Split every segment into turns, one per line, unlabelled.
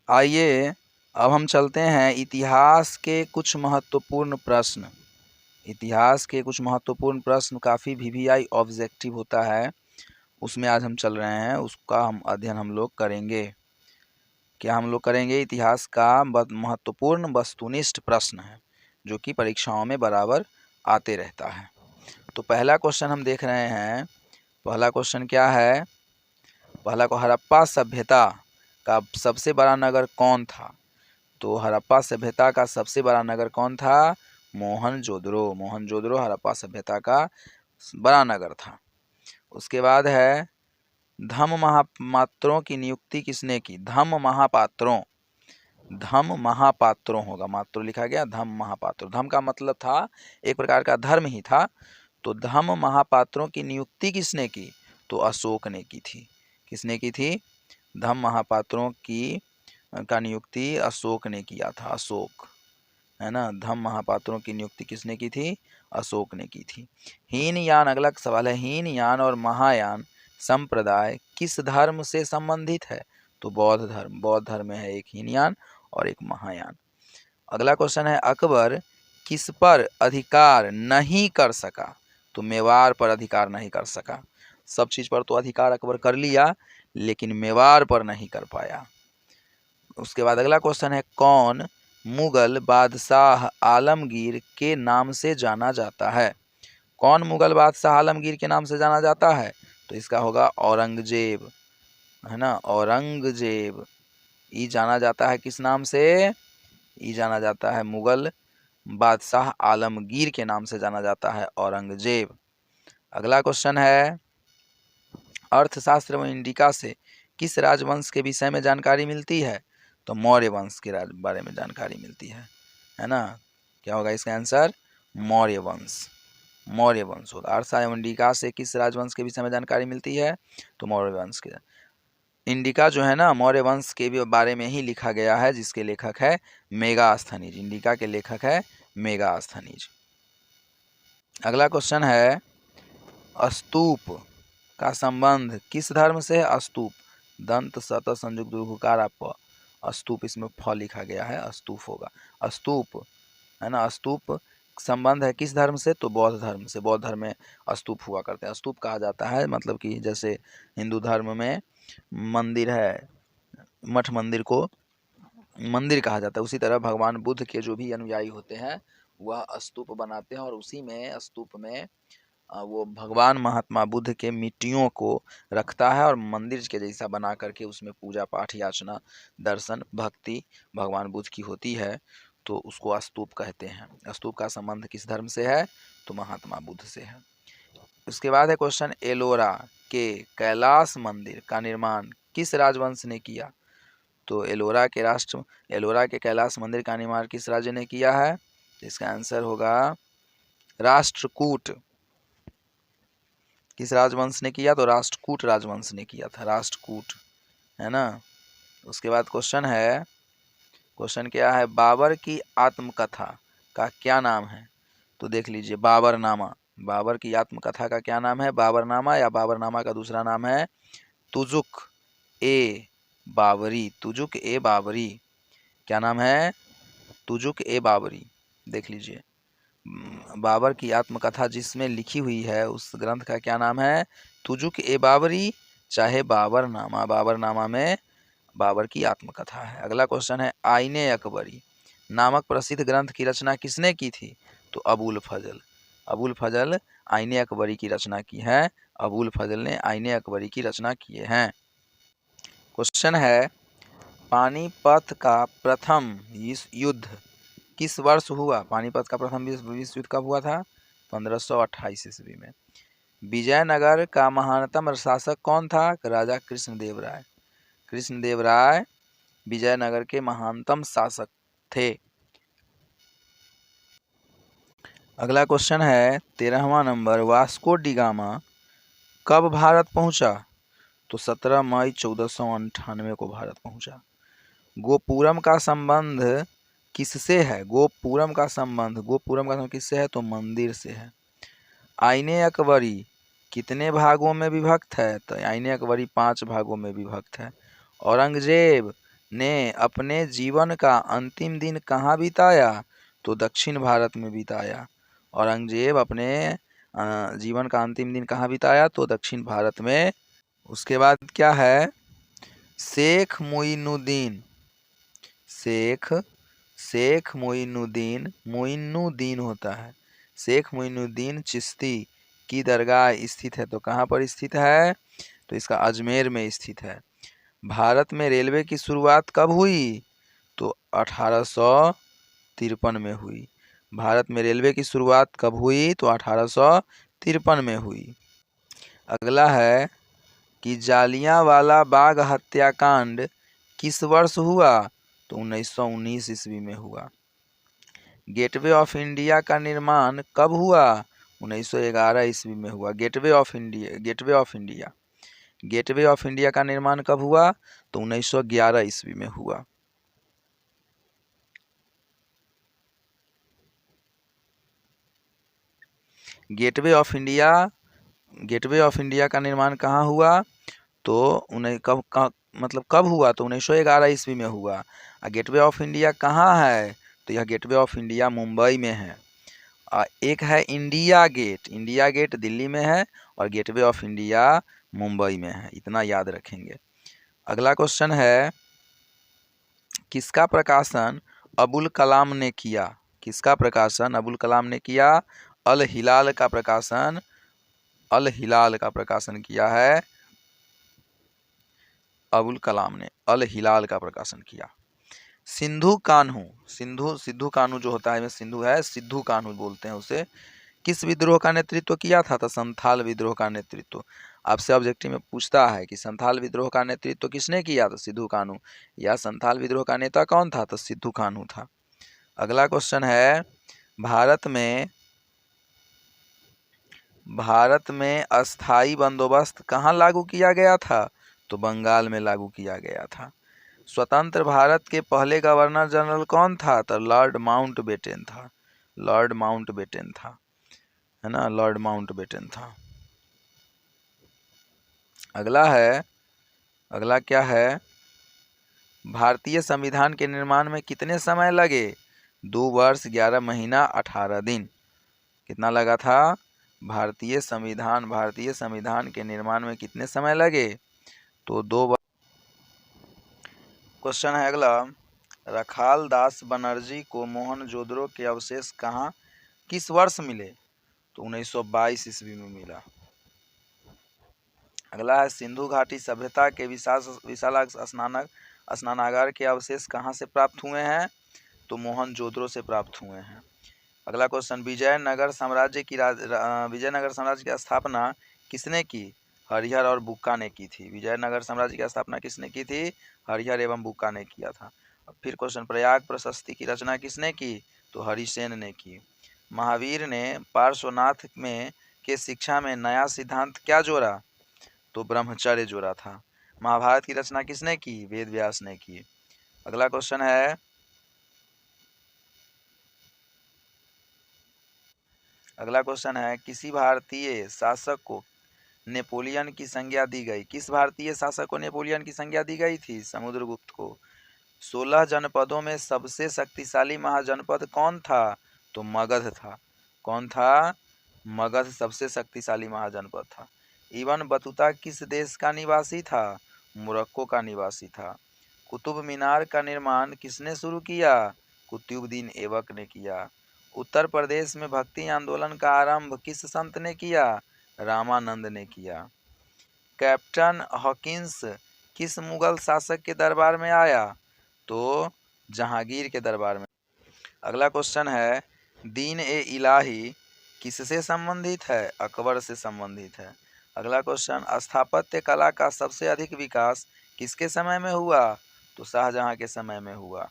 आइए अब हम चलते हैं इतिहास के कुछ महत्वपूर्ण प्रश्न। इतिहास के कुछ महत्वपूर्ण प्रश्न काफ़ी वीवीआई ऑब्जेक्टिव होता है, उसमें आज हम चल रहे हैं, उसका हम अध्ययन हम लोग करेंगे। क्या हम लोग करेंगे? इतिहास का महत्वपूर्ण वस्तुनिष्ठ प्रश्न है जो कि परीक्षाओं में बराबर आते रहता है। तो पहला क्वेश्चन हम देख रहे हैं। पहला क्वेश्चन क्या है? पहला को हड़प्पा सभ्यता का सबसे बड़ा नगर कौन था? तो हड़प्पा सभ्यता का सबसे बड़ा नगर कौन था? मोहनजोदड़ो। मोहनजोदड़ो हड़प्पा सभ्यता का बड़ा नगर था। उसके बाद है धम्म महापात्रों की नियुक्ति किसने की? धम्म महापात्रों। धम्म महापात्रों होगा, मात्रों लिखा गया, धम्म महापात्रों। धम्म का मतलब था एक प्रकार का धर्म ही था। तो धम्म महापात्रों की नियुक्ति किसने की? तो अशोक ने की थी। किसने की थी? धम्म महापात्रों की का नियुक्ति अशोक ने किया था। अशोक, है ना। धम्म महापात्रों की नियुक्ति किसने की थी? अशोक ने की थी। हीनयान, अगला सवाल है, हीनयान और महायान संप्रदाय किस धर्म से संबंधित है? तो बौद्ध धर्म। बौद्ध धर्म में है एक हीनयान और एक महायान। अगला क्वेश्चन है, अकबर किस पर अधिकार नहीं कर सका? तो मेवाड़ पर अधिकार नहीं कर सका। सब चीज पर तो अधिकार अकबर कर लिया, लेकिन मेवाड़ पर नहीं कर पाया। उसके बाद अगला क्वेश्चन है, कौन मुगल बादशाह आलमगीर के नाम से जाना जाता है? कौन मुगल बादशाह आलमगीर के नाम से जाना जाता है? तो इसका होगा औरंगजेब, है ना। औरंगजेब। ये जाना जाता है किस नाम से? ये जाना जाता है मुगल बादशाह आलमगीर के नाम से जाना जाता है, औरंगजेब। अगला क्वेश्चन है, अर्थशास्त्र में इंडिका से किस राजवंश के विषय में जानकारी मिलती है? तो मौर्य वंश के बारे में जानकारी मिलती है ना। क्या होगा इसका आंसर? मौर्य वंश। मौर्य वंश होगा। अर्थशास्त्र एवं इंडिका से किस राजवंश के विषय में जानकारी मिलती है? तो मौर्य वंश के। इंडिका जो है ना, मौर्य वंश के भी बारे में ही लिखा गया है, जिसके लेखक है मेगास्थनीज। इंडिका के लेखक है मेगास्थनीज। अगला क्वेश्चन है, स्तूप का संबंध किस धर्म से है? स्तूप, दंत सत संयुक्त दुर्घुकार प, स्तूप, इसमें फ लिखा गया है, स्तूप होगा। स्तूप, है ना। स्तूप संबंध है किस धर्म से? तो बौद्ध धर्म से। बौद्ध धर्म में स्तूप हुआ करते हैं। स्तूप कहा जाता है, मतलब कि जैसे हिंदू धर्म में मंदिर है, मठ मंदिर को मंदिर कहा जाता है, उसी तरह भगवान बुद्ध के जो भी अनुयायी होते हैं वह स्तूप बनाते हैं, और उसी में स्तूप में वो भगवान महात्मा बुद्ध के मिट्टियों को रखता है और मंदिर के जैसा बना करके उसमें पूजा पाठ याचना दर्शन भक्ति भगवान बुद्ध की होती है, तो उसको स्तूप कहते हैं। स्तूप का संबंध किस धर्म से है? तो महात्मा बुद्ध से है। उसके बाद है क्वेश्चन, एलोरा के कैलाश मंदिर का निर्माण किस राजवंश ने किया? तो एलोरा के कैलाश मंदिर का निर्माण किस राज्य ने किया है? इसका आंसर होगा राष्ट्रकूट। किस राजवंश ने किया? तो राष्ट्रकूट राजवंश ने किया था, राष्ट्रकूट, है ना। उसके बाद क्वेश्चन है, क्वेश्चन क्या है, बाबर की आत्मकथा का क्या नाम है? तो देख लीजिए, बाबरनामा। बाबर की आत्मकथा का क्या नाम है? बाबरनामा, या बाबरनामा का दूसरा नाम है तुजुक ए बाबरी। तुजुक ए बाबरी, क्या नाम है? तुजुक ए बाबरी। देख लीजिए, बाबर की आत्मकथा जिसमें लिखी हुई है उस ग्रंथ का क्या नाम है? तुजुक ए बाबरी, चाहे बाबरनामा। बाबरनामा में बाबर की आत्मकथा है। अगला क्वेश्चन है, आईने अकबरी नामक प्रसिद्ध ग्रंथ की रचना किसने की थी? तो अबुल फजल। अबुल फजल आईने अकबरी की रचना की है। अबुल फजल ने आईने अकबरी की रचना किए हैं। क्वेश्चन है, पानीपत का प्रथम युद्ध किस वर्ष हुआ? पानीपत का प्रथम विश्व युद्ध कब हुआ था? 1528 ईस्वी में। विजयनगर का महानतम शासक कौन था? राजा कृष्णदेव राय। कृष्णदेव राय विजयनगर के महानतम शासक थे। अगला क्वेश्चन है 13वां नंबर, वास्को डी गामा कब भारत पहुंचा? तो 17 मई 1498 को भारत पहुंचा। गोपुरम का संबंध किससे है? गोपुरम का संबंध किससे है? तो मंदिर से है। आईने अकबरी कितने भागों में विभक्त है? तो आईने अकबरी 5 भागों में विभक्त है। औरंगजेब ने अपने जीवन का अंतिम दिन कहाँ बिताया? तो दक्षिण भारत में बिताया। औरंगजेब अपने जीवन का अंतिम दिन कहाँ बिताया? तो दक्षिण भारत में। उसके बाद क्या है? शेख मोइनुद्दीन। शेख शेख मोइनुद्दीन होता है। शेख मोइनुद्दीन चिश्ती की दरगाह स्थित है। तो कहाँ पर स्थित है? तो इसका अजमेर में स्थित है। भारत में रेलवे की शुरुआत कब हुई? तो 1853 में हुई। भारत में रेलवे की शुरुआत कब हुई? तो 1853 में हुई। अगला है कि जालियांवाला बाग हत्याकांड किस वर्ष हुआ? तो 1919 ईस्वी में हुआ। गेटवे ऑफ इंडिया का निर्माण कब हुआ? 1911 ईस्वी में हुआ। गेटवे ऑफ इंडिया का निर्माण कब हुआ? तो 1911 ईस्वी में हुआ। गेटवे ऑफ इंडिया का निर्माण कहाँ हुआ? तो उन्हें कब हुआ? तो 1911 ईस्वी में हुआ। गेटवे ऑफ इंडिया कहाँ है? तो यह गेटवे ऑफ इंडिया मुंबई में है। एक है इंडिया गेट दिल्ली में है और गेटवे ऑफ इंडिया मुंबई में है। इतना याद रखेंगे। अगला क्वेश्चन है, किसका प्रकाशन अबुल कलाम ने किया? किसका प्रकाशन अबुल कलाम ने किया? अल हिलाल का प्रकाशन किया है अबुल कलाम ने। अल हिलाल का प्रकाशन किया। सिद्धू कान्हू जो होता है, सिद्धू कान्हू बोलते हैं उसे। किस विद्रोह का नेतृत्व किया था? तो संथाल विद्रोह का नेतृत्व। आपसे ऑब्जेक्टिव में पूछता है कि संथाल विद्रोह का नेतृत्व किसने किया? तो सिद्धू कान्हू। या संथाल विद्रोह का नेता कौन था? तो सिद्धू कान्हू था। अगला क्वेश्चन है, भारत में अस्थाई बंदोबस्त कहाँ लागू किया गया था? तो बंगाल में लागू किया गया था। स्वतंत्र भारत के पहले गवर्नर जनरल कौन था? तो लॉर्ड माउंटबेटन था। है ना, लॉर्ड माउंटबेटन था। अगला क्या है? भारतीय संविधान के निर्माण में कितने समय लगे? 2 वर्ष 11 महीना 18 दिन। कितना लगा था? भारतीय संविधान के निर्माण में कितने समय लगे? तो 2 वर्ष। क्वेश्चन है अगला, रखाल दास बनर्जी को मोहनजोदड़ो के अवशेष किस वर्ष मिले? तो 1922 ईस्वी में मिला। अगला है, सिंधु घाटी सभ्यता के विशाल स्नानागार के अवशेष कहाँ से प्राप्त हुए हैं? तो मोहनजोदड़ो से प्राप्त हुए हैं। अगला क्वेश्चन, विजयनगर साम्राज्य की स्थापना किसने की? हरिहर और बुक्का ने की थी। विजयनगर साम्राज्य की स्थापना किसने की थी? हरिहर एवं बुक्का ने किया था। फिर क्वेश्चन, प्रयाग प्रशस्ति की रचना किसने की? तो हरिसेन ने की। महावीर ने पार्श्वनाथ के शिक्षा में नया सिद्धांत क्या जोड़ा? तो ब्रह्मचर्य जोड़ा था। महाभारत की रचना किसने की? वेद व्यास ने की। अगला क्वेश्चन है, किसी भारतीय शासक को नेपोलियन की संज्ञा दी गई? किस भारतीय शासक को नेपोलियन की संज्ञा दी गई थी? समुद्रगुप्त को। 16 जनपदों में सबसे शक्तिशाली महाजनपद कौन था? तो मगध था। कौन था? मगध सबसे शक्तिशाली महाजनपद था। इब्न बतूता किस देश का निवासी था? मोरक्को का निवासी था। कुतुब मीनार का निर्माण किसने शुरू किया? कुतुबुद्दीन ऐबक ने किया। उत्तर प्रदेश में भक्ति आंदोलन का आरंभ किस संत ने किया? रामानंद ने किया। कैप्टन हॉकिंस किस मुगल शासक के दरबार में आया? तो जहांगीर के दरबार में। अगला क्वेश्चन है, दीन ए इलाही किससे संबंधित है? अकबर से संबंधित है। अगला क्वेश्चन, स्थापत्य कला का सबसे अधिक विकास किसके समय में हुआ? तो शाहजहां के समय में हुआ।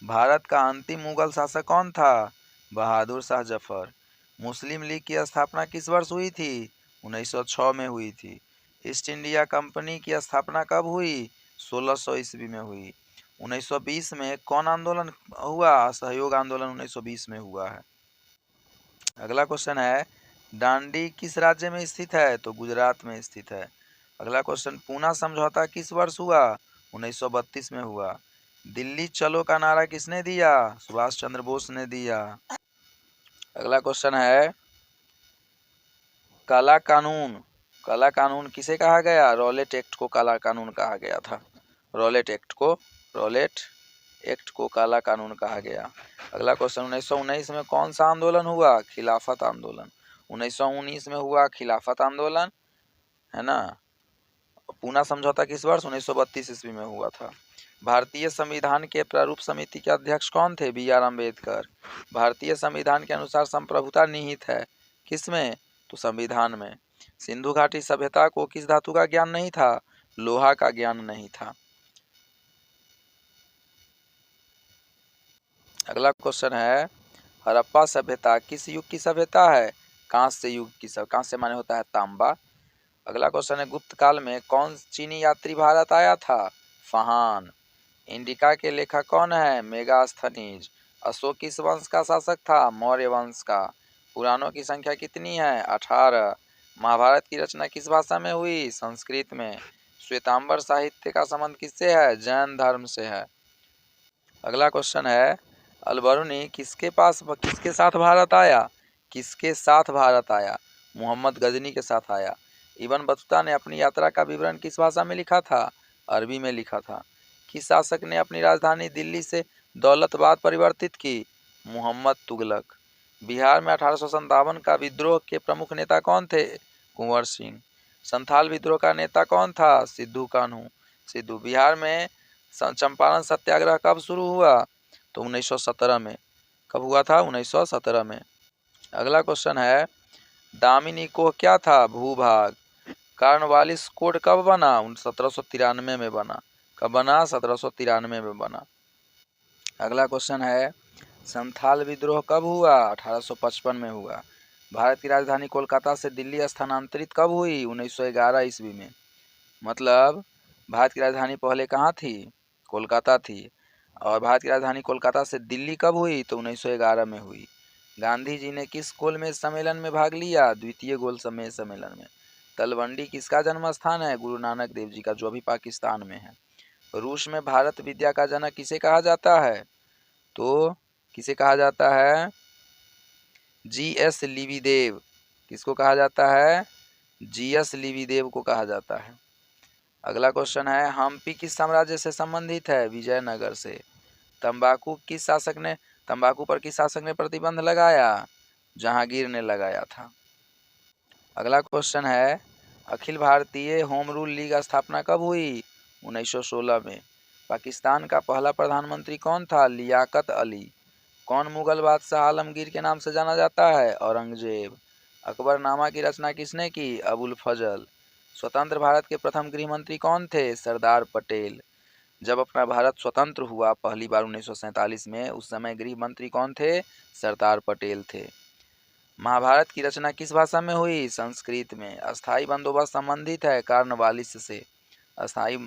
भारत का अंतिम मुगल शासक कौन था? बहादुर शाह जफर। मुस्लिम लीग की स्थापना किस वर्ष हुई थी? 1906 में हुई थी। ईस्ट इंडिया कंपनी की स्थापना कब हुई? 1600 ईस्वी में हुई। 1920 में कौन आंदोलन हुआ? असहयोग आंदोलन 1920 में हुआ है। अगला क्वेश्चन है, डांडी किस राज्य में स्थित है? तो गुजरात में स्थित है। अगला क्वेश्चन, पूना समझौता किस वर्ष हुआ? 1932 में हुआ। दिल्ली चलो का नारा किसने दिया? सुभाष चंद्र बोस ने दिया। अगला क्वेश्चन है काला कानून। काला कानून किसे कहा गया? रॉलेट एक्ट को काला कानून कहा गया था। रॉलेट एक्ट को काला कानून कहा गया। अगला क्वेश्चन 1919 में कौन सा आंदोलन हुआ? खिलाफत आंदोलन। 1919 में हुआ खिलाफत आंदोलन, है ना। पूना समझौता किस वर्ष? 1932 ईस्वी में हुआ था। भारतीय संविधान के प्रारूप समिति के अध्यक्ष कौन थे? बी.आर. अम्बेडकर। भारतीय संविधान के अनुसार संप्रभुता निहित है किसमें? तो संविधान में। सिंधु घाटी सभ्यता को किस धातु का ज्ञान नहीं था? लोहा का ज्ञान नहीं था। अगला क्वेश्चन है हड़प्पा सभ्यता किस युग की सभ्यता है? कांस्य युग की सभ्यता। कांस्य माने होता है तांबा। अगला क्वेश्चन है गुप्त काल में कौन चीनी यात्री भारत आया था? फहान। इंडिका के लेखक कौन है? मेगास्थनीज। अशोक किस वंश का शासक था? मौर्य वंश का। पुराणों की संख्या कितनी है? 18। महाभारत की रचना किस भाषा में हुई? संस्कृत में। श्वेतांबर साहित्य का संबंध किससे है? जैन धर्म से है। अगला क्वेश्चन है अलबरूनी किसके साथ भारत आया? किसके साथ भारत आया? मोहम्मद गजनी के साथ आया। इब्न बतूता ने अपनी यात्रा का विवरण किस भाषा में लिखा था? अरबी में लिखा था। किस शासक ने अपनी राजधानी दिल्ली से दौलताबाद परिवर्तित की? मोहम्मद तुगलक। बिहार में 1857 का विद्रोह के प्रमुख नेता कौन थे? कुंवर सिंह। संथाल विद्रोह का नेता कौन था? सिद्धू कान्हू। सिद्धू। बिहार में चंपारण सत्याग्रह कब शुरू हुआ? तो 1917 में। कब हुआ था? 1917 में। अगला क्वेश्चन है दामिनी कोह क्या था? भूभाग। कॉर्नवालिस कोड कब बना? 1793 में बना। कब बना? 1793 में बना। अगला क्वेश्चन है संथाल विद्रोह कब हुआ? 1855 में हुआ। भारत की राजधानी कोलकाता से दिल्ली स्थानांतरित कब हुई? 1911 ईस्वी में। मतलब भारत की राजधानी पहले कहाँ थी? कोलकाता थी। और भारत की राजधानी कोलकाता से दिल्ली कब हुई? तो 1911 में हुई। गांधी जी ने किस गोलमेज सम्मेलन में भाग लिया? द्वितीय गोल मेज सम्मेलन में। तलवंडी किसका जन्म स्थान है? गुरु नानक देव जी का, जो अभी पाकिस्तान में है। रूस में भारत विद्या का जनक किसे कहा जाता है? तो किसे कहा जाता है? जी.एस. लिविदेव। किसको कहा जाता है? जी.एस. लिविदेव को कहा जाता है। अगला क्वेश्चन है हम्पी किस साम्राज्य से संबंधित है? विजयनगर से। तंबाकू पर किस शासक ने प्रतिबंध लगाया? जहांगीर ने लगाया था। अगला क्वेश्चन है Akhil Bharatiya home rule league स्थापना कब हुई? 1916 में। पाकिस्तान का पहला प्रधानमंत्री कौन था? लियाकत अली। कौन मुगल बादशाह आलमगीर के नाम से जाना जाता है? औरंगजेब। अकबरनामा की रचना किसने की? अबुल फजल। स्वतंत्र भारत के प्रथम गृह मंत्री कौन थे? सरदार पटेल। जब अपना भारत स्वतंत्र हुआ पहली बार 1947 में, उस समय गृह मंत्री कौन थे? सरदार पटेल थे। महाभारत की रचना किस भाषा में हुई? संस्कृत में। अस्थाई बंदोबस्त संबंधित है कॉर्नवालिस से। अस्थाई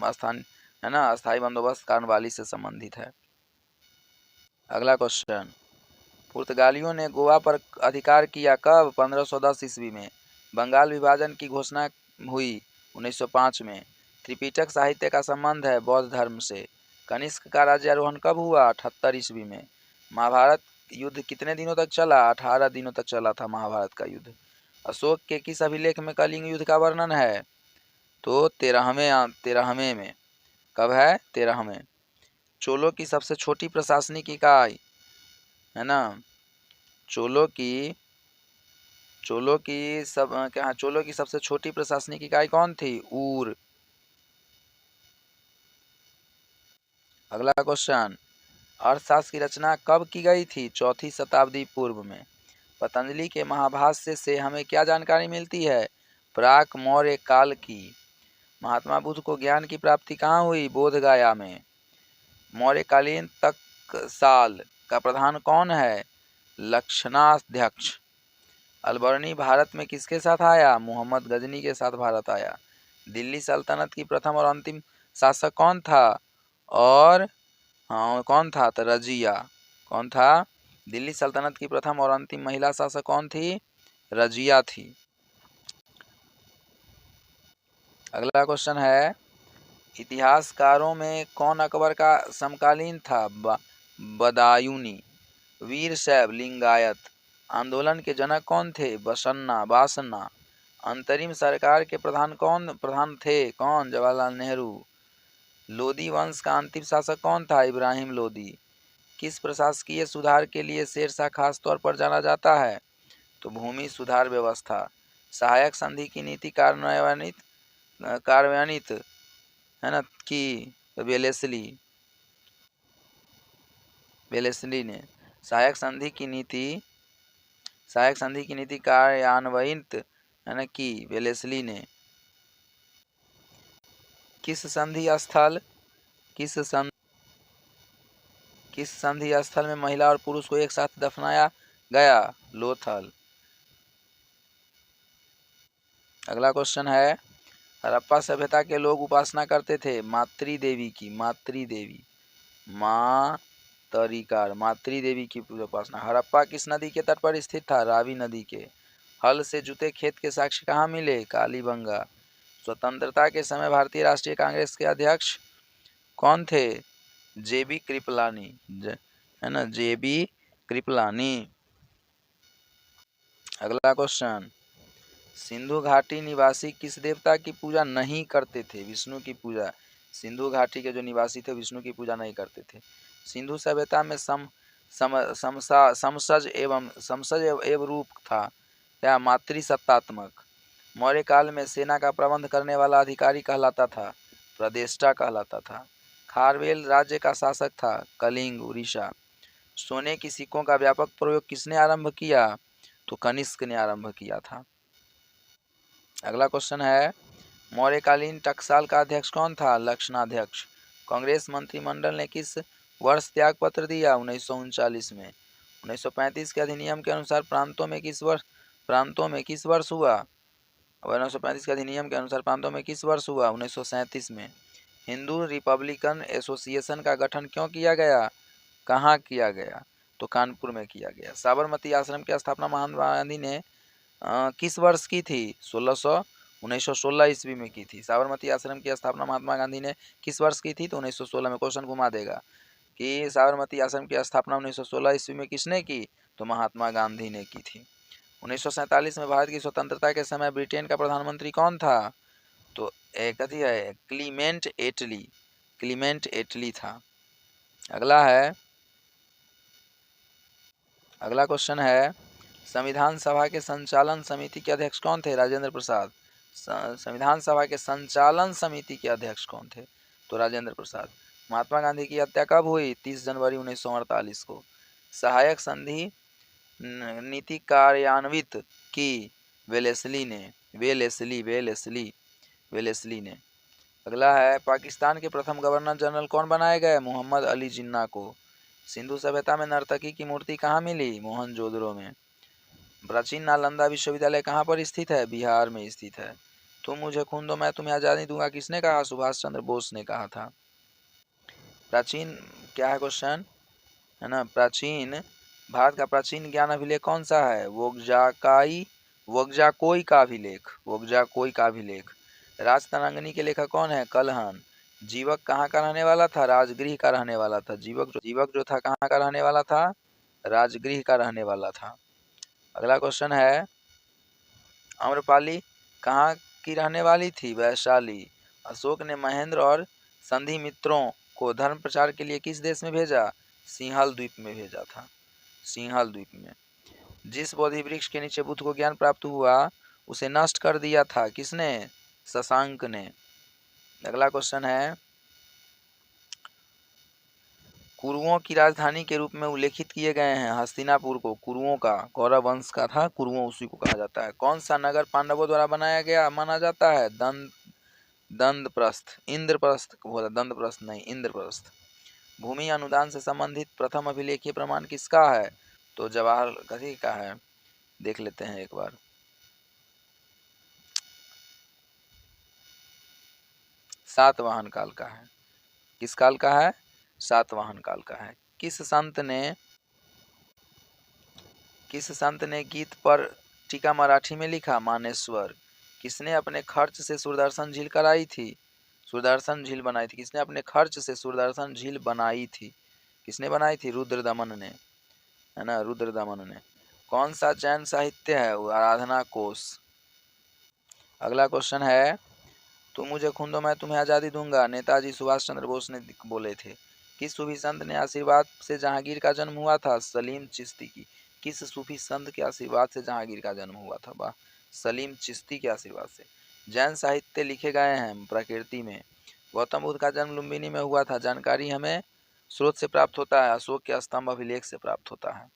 बंदोबस्त कॉर्नवालिस से संबंधित है। अगला क्वेश्चन पुर्तगालियों ने गोवा पर अधिकार किया कब? 1510 ईस्वी में। बंगाल विभाजन की घोषणा हुई 1905 में। त्रिपिटक साहित्य का संबंध है बौद्ध धर्म से। कनिष्क का राज्यारोहण कब हुआ? 78 ईस्वी में। महाभारत युद्ध कितने दिनों तक चला? 18 दिनों तक चला था महाभारत का युद्ध। अशोक के किस अभिलेख में कलिंग युद्ध का वर्णन है? तो 13वें में। कब है? 13वें। चोलों की सबसे छोटी प्रशासनिक इकाई, है ना, चोलों की सबसे छोटी प्रशासनिक इकाई कौन थी? ऊर। अगला क्वेश्चन अर्थशास्त्र की रचना कब की गई थी? 4वीं शताब्दी पूर्व में। पतंजलि के महाभाष्य से हमें क्या जानकारी मिलती है? प्राक मौर्य काल की। महात्मा बुद्ध को ज्ञान की प्राप्ति कहाँ हुई? बोधगया में। मौर्यकालीन तक्षसाल का प्रधान कौन है? लक्षणाध्यक्ष। अलबर्नी भारत में किसके साथ आया? मोहम्मद गजनी के साथ भारत आया। दिल्ली सल्तनत की प्रथम और अंतिम शासक कौन था? और कौन था? तो रजिया। कौन था? दिल्ली सल्तनत की प्रथम और अंतिम महिला शासक कौन थी? रजिया थी। अगला क्वेश्चन है इतिहासकारों में कौन अकबर का समकालीन था? बदायूनी। वीरशैव लिंगायत। आंदोलन के जनक कौन थे? बासन्ना। अंतरिम सरकार के प्रधान थे? कौन? जवाहरलाल नेहरू। लोदी वंश का अंतिम शासक कौन था? इब्राहिम लोदी। किस प्रशासकीय सुधार के लिए शेरशाह खास तौर पर जाना जाता है? तो भूमि सुधार व्यवस्था। सहायक संधि की नीति कार्यान्वित है ना की वेलेस्ली ने। सहायक संधि की नीति कार्यान्वित है ना की वेलेस्ली ने। किस संधि स्थल में महिला और पुरुष को एक साथ दफनाया गया? लोथल। अगला क्वेश्चन है, हड़प्पा सभ्यता के लोग उपासना करते थे मातृदेवी की। मातृदेवी की उपासना। हड़प्पा किस नदी के तट पर स्थित था? रावी नदी के। हल से जुते खेत के साक्ष्य कहाँ मिले? कालीबंगा। स्वतंत्रता के समय भारतीय राष्ट्रीय कांग्रेस के अध्यक्ष कौन थे? जेबी कृपलानी है ना, जेबी कृपलानी। अगला क्वेश्चन, सिंधु घाटी निवासी किस देवता की पूजा नहीं करते थे? विष्णु की पूजा। सिंधु घाटी के जो निवासी थे विष्णु की पूजा नहीं करते थे। सिंधु सभ्यता में समसज एवं रूप था क्या? मातृसत्तात्मक। मौर्य काल में सेना का प्रबंध करने वाला अधिकारी कहलाता था? प्रदेष्टा कहलाता था। खारवेल राज्य का शासक था? कलिंग, उड़ीसा। सोने की सिक्कों का व्यापक प्रयोग किसने आरंभ किया? तो कनिष्क ने आरंभ किया था। अगला क्वेश्चन है, मौर्यकालीन टकसाल का अध्यक्ष कौन था? लक्षणाध्यक्ष। कांग्रेस मंत्रिमंडल ने किस वर्ष त्यागपत्र दिया? 1939 में। 1935 के अधिनियम के अनुसार प्रांतों में किस वर्ष हुआ? 1935 के अधिनियम के अनुसार प्रांतों में किस वर्ष हुआ? 1937 में। हिंदू रिपब्लिकन एसोसिएशन का गठन क्यों किया गया? कहाँ किया गया? तो कानपुर में किया गया। साबरमती आश्रम की स्थापना महात्मा गांधी ने किस वर्ष की थी? 1916 ईस्वी में की थी। साबरमती आश्रम की स्थापना महात्मा गांधी ने किस वर्ष की थी? तो 1916 में। क्वेश्चन घुमा देगा कि साबरमती आश्रम की स्थापना 1916 ईस्वी में किसने की? तो महात्मा गांधी ने की थी। 1947 में भारत की स्वतंत्रता के समय ब्रिटेन का प्रधानमंत्री कौन था? तो एक है क्लीमेंट एटली था। अगला क्वेश्चन है, संविधान सभा के संचालन समिति के अध्यक्ष कौन थे? राजेंद्र प्रसाद। संविधान सभा के संचालन समिति के अध्यक्ष कौन थे? तो राजेंद्र प्रसाद। महात्मा गांधी की हत्या कब हुई? 30 जनवरी 1948 को। सहायक संधि नीति कार्यान्वित की? वेलेस्ली ने। अगला है, पाकिस्तान के प्रथम गवर्नर जनरल कौन बनाए गए? मोहम्मद अली जिन्ना को। सिंधु सभ्यता में नर्तकी की मूर्ति कहाँ मिली? मोहनजोदड़ो में। प्राचीन नालंदा विश्वविद्यालय कहाँ पर स्थित है? बिहार में स्थित है। तुम मुझे खून दो मैं तुम्हें आज़ादी दूंगा किसने कहा? सुभाष चंद्र बोस ने कहा था। प्राचीन क्या है क्वेश्चन है ना, भारत का प्राचीन ज्ञान अभिलेख कौन सा है? वोग्जाकोई का अभिलेख। राजतरंगिणी के लेखक कौन है? कलहन। जीवक कहाँ का रहने वाला था? राजगृह का रहने वाला था। जीवक जो था कहाँ का रहने वाला था? राजगृह का रहने वाला था। अगला क्वेश्चन है, आम्रपाली कहाँ की रहने वाली थी? वैशाली। अशोक ने महेंद्र और संधि मित्रों को धर्म प्रचार के लिए किस देश में भेजा? सिंहल द्वीप में भेजा था। जिस बोधि वृक्ष के नीचे बुद्ध को ज्ञान प्राप्त हुआ उसे नष्ट कर दिया था किसने? शशांक ने। अगला क्वेश्चन है, कुरुओं की राजधानी के रूप में उल्लेखित किए गए हैं हस्तिनापुर को। कुरुओं का गौरव वंश का था, कुरुओं उसी को कहा जाता है। कौन सा नगर पांडवों द्वारा बनाया गया माना जाता है? इंद्रप्रस्थ। भूमि अनुदान से संबंधित प्रथम अभिलेखीय प्रमाण किसका है? तो जवाहर कथी का है? देख लेते हैं एक बार। सातवाहन काल का है। किस काल का है? सातवाहन काल का है। किस संत ने गीत पर टीका मराठी में लिखा? मानेश्वर। किसने अपने खर्च से सुदर्शन झील कराई थी? सुदर्शन झील बनाई थी? किसने अपने खर्च से सुदर्शन झील बनाई थी? किसने बनाई थी? रुद्रदमन ने, है ना, रुद्रदमन ने। कौन सा जैन साहित्य है? वो आराधना कोश। अगला क्वेश्चन है, तुम मुझे खून दो मैं तुम्हें आज़ादी दूंगा नेताजी सुभाष चंद्र बोस ने बोले थे। किस सूफी संत ने आशीर्वाद से जहांगीर का जन्म हुआ था? सलीम चिश्ती की। किस सूफी संत के आशीर्वाद से जहांगीर का जन्म हुआ था? वाह, सलीम चिश्ती के आशीर्वाद से। जैन साहित्य लिखे गए हैं प्रकृति में। गौतम बुद्ध का जन्म लुम्बिनी में हुआ था। जानकारी हमें स्रोत से प्राप्त होता है, अशोक के स्तंभ अभिलेख से प्राप्त होता है।